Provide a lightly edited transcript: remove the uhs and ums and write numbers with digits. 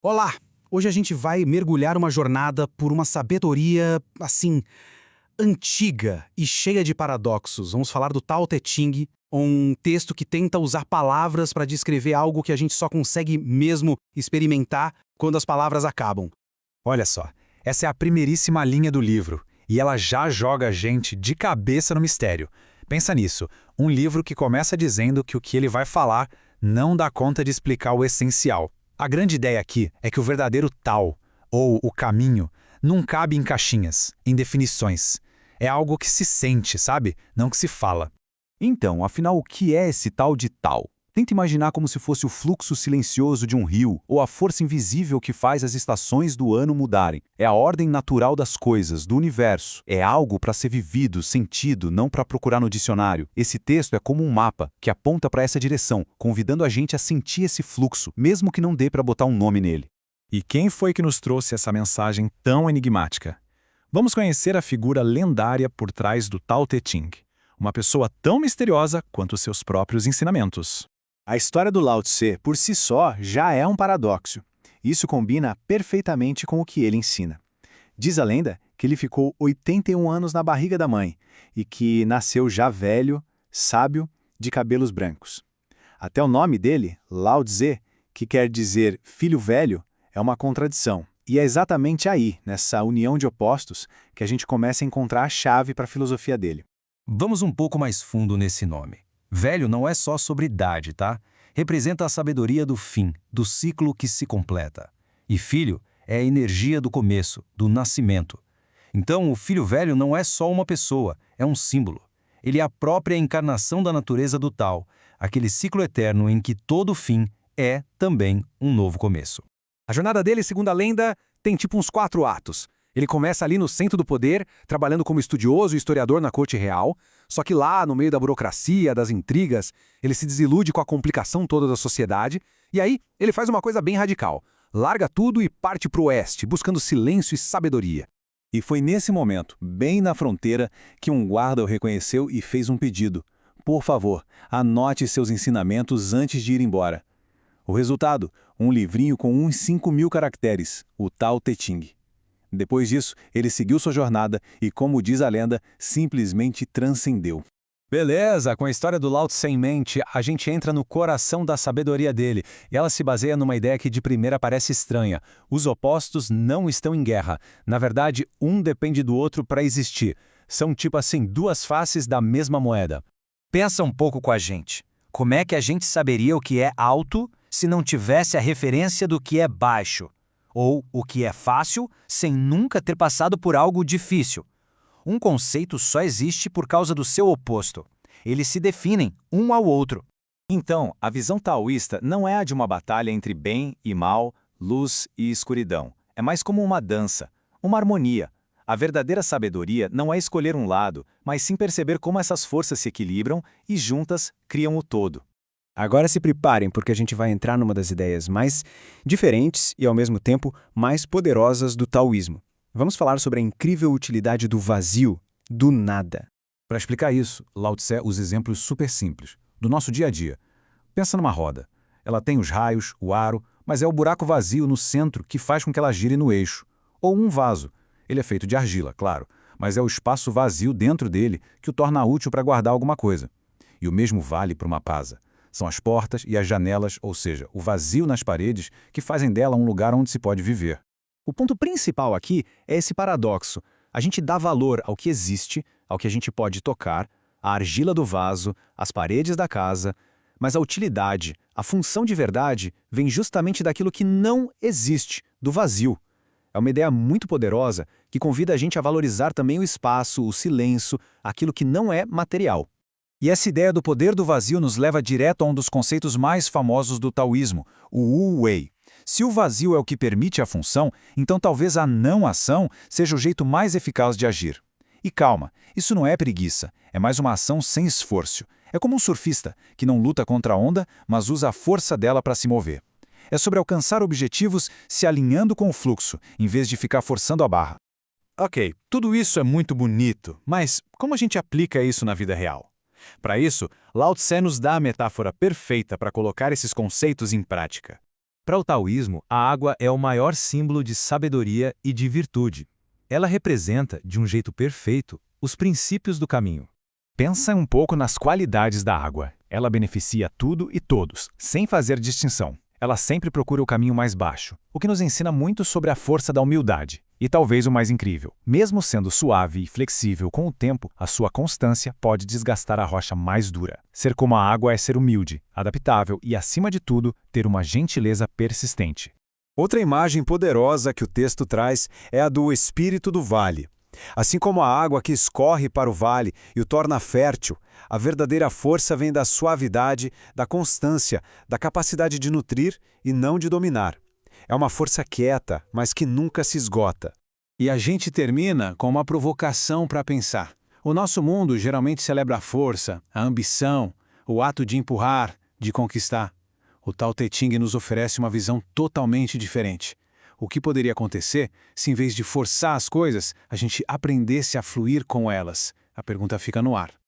Olá! Hoje a gente vai mergulhar uma jornada por uma sabedoria, assim, antiga e cheia de paradoxos. Vamos falar do Tao Te Ching, um texto que tenta usar palavras para descrever algo que a gente só consegue mesmo experimentar quando as palavras acabam. Olha só, essa é a primeiríssima linha do livro, e ela já joga a gente de cabeça no mistério. Pensa nisso, um livro que começa dizendo que o que ele vai falar não dá conta de explicar o essencial. A grande ideia aqui é que o verdadeiro Tao, ou o caminho, não cabe em caixinhas, em definições. É algo que se sente, sabe? Não que se fala. Então, afinal, o que é esse tal de Tao? Tenta imaginar como se fosse o fluxo silencioso de um rio ou a força invisível que faz as estações do ano mudarem. É a ordem natural das coisas, do universo. É algo para ser vivido, sentido, não para procurar no dicionário. Esse texto é como um mapa que aponta para essa direção, convidando a gente a sentir esse fluxo, mesmo que não dê para botar um nome nele. E quem foi que nos trouxe essa mensagem tão enigmática? Vamos conhecer a figura lendária por trás do Tao Te Ching, uma pessoa tão misteriosa quanto seus próprios ensinamentos. A história do Lao Tse, por si só, já é um paradoxo. Isso combina perfeitamente com o que ele ensina. Diz a lenda que ele ficou 81 anos na barriga da mãe e que nasceu já velho, sábio, de cabelos brancos. Até o nome dele, Lao Tse, que quer dizer filho velho, é uma contradição. E é exatamente aí, nessa união de opostos, que a gente começa a encontrar a chave para a filosofia dele. Vamos um pouco mais fundo nesse nome. Velho não é só sobre idade, tá? Representa a sabedoria do fim, do ciclo que se completa. E filho é a energia do começo, do nascimento. Então, o filho velho não é só uma pessoa, é um símbolo. Ele é a própria encarnação da natureza do Tao, aquele ciclo eterno em que todo fim é também um novo começo. A jornada dele, segundo a lenda, tem tipo uns 4 atos. Ele começa ali no centro do poder, trabalhando como estudioso e historiador na corte real, só que lá, no meio da burocracia, das intrigas, ele se desilude com a complicação toda da sociedade, e aí ele faz uma coisa bem radical. Larga tudo e parte para o oeste, buscando silêncio e sabedoria. E foi nesse momento, bem na fronteira, que um guarda o reconheceu e fez um pedido. Por favor, anote seus ensinamentos antes de ir embora. O resultado, um livrinho com uns 5.000 caracteres, o Tao Te Ching. Depois disso, ele seguiu sua jornada e, como diz a lenda, simplesmente transcendeu. Beleza, com a história do Lao Tse em mente, a gente entra no coração da sabedoria dele, e ela se baseia numa ideia que de primeira parece estranha. Os opostos não estão em guerra. Na verdade, um depende do outro para existir. São tipo assim, duas faces da mesma moeda. Pensa um pouco com a gente. Como é que a gente saberia o que é alto se não tivesse a referência do que é baixo? Ou o que é fácil sem nunca ter passado por algo difícil? Um conceito só existe por causa do seu oposto. Eles se definem um ao outro. Então, a visão taoísta não é a de uma batalha entre bem e mal, luz e escuridão. É mais como uma dança, uma harmonia. A verdadeira sabedoria não é escolher um lado, mas sim perceber como essas forças se equilibram e juntas criam o todo. Agora se preparem, porque a gente vai entrar numa das ideias mais diferentes e, ao mesmo tempo, mais poderosas do taoísmo. Vamos falar sobre a incrível utilidade do vazio, do nada. Para explicar isso, Lao Tse usa exemplos super simples, do nosso dia a dia. Pensa numa roda. Ela tem os raios, o aro, mas é o buraco vazio no centro que faz com que ela gire no eixo. Ou um vaso. Ele é feito de argila, claro, mas é o espaço vazio dentro dele que o torna útil para guardar alguma coisa. E o mesmo vale para uma pasa. São as portas e as janelas, ou seja, o vazio nas paredes, que fazem dela um lugar onde se pode viver. O ponto principal aqui é esse paradoxo. A gente dá valor ao que existe, ao que a gente pode tocar, a argila do vaso, as paredes da casa, mas a utilidade, a função de verdade, vem justamente daquilo que não existe, do vazio. É uma ideia muito poderosa que convida a gente a valorizar também o espaço, o silêncio, aquilo que não é material. E essa ideia do poder do vazio nos leva direto a um dos conceitos mais famosos do taoísmo, o Wu Wei. Se o vazio é o que permite a função, então talvez a não-ação seja o jeito mais eficaz de agir. E calma, isso não é preguiça, é mais uma ação sem esforço. É como um surfista, que não luta contra a onda, mas usa a força dela para se mover. É sobre alcançar objetivos se alinhando com o fluxo, em vez de ficar forçando a barra. Ok, tudo isso é muito bonito, mas como a gente aplica isso na vida real? Para isso, Lao Tse nos dá a metáfora perfeita para colocar esses conceitos em prática. Para o taoísmo, a água é o maior símbolo de sabedoria e de virtude. Ela representa, de um jeito perfeito, os princípios do caminho. Pensa um pouco nas qualidades da água. Ela beneficia tudo e todos, sem fazer distinção. Ela sempre procura o caminho mais baixo, o que nos ensina muito sobre a força da humildade. E talvez o mais incrível, mesmo sendo suave e flexível com o tempo, a sua constância pode desgastar a rocha mais dura. Ser como a água é ser humilde, adaptável e, acima de tudo, ter uma gentileza persistente. Outra imagem poderosa que o texto traz é a do espírito do vale. Assim como a água que escorre para o vale e o torna fértil, a verdadeira força vem da suavidade, da constância, da capacidade de nutrir e não de dominar. É uma força quieta, mas que nunca se esgota. E a gente termina com uma provocação para pensar. O nosso mundo geralmente celebra a força, a ambição, o ato de empurrar, de conquistar. O Tao Te Ching nos oferece uma visão totalmente diferente. O que poderia acontecer se, em vez de forçar as coisas, a gente aprendesse a fluir com elas? A pergunta fica no ar.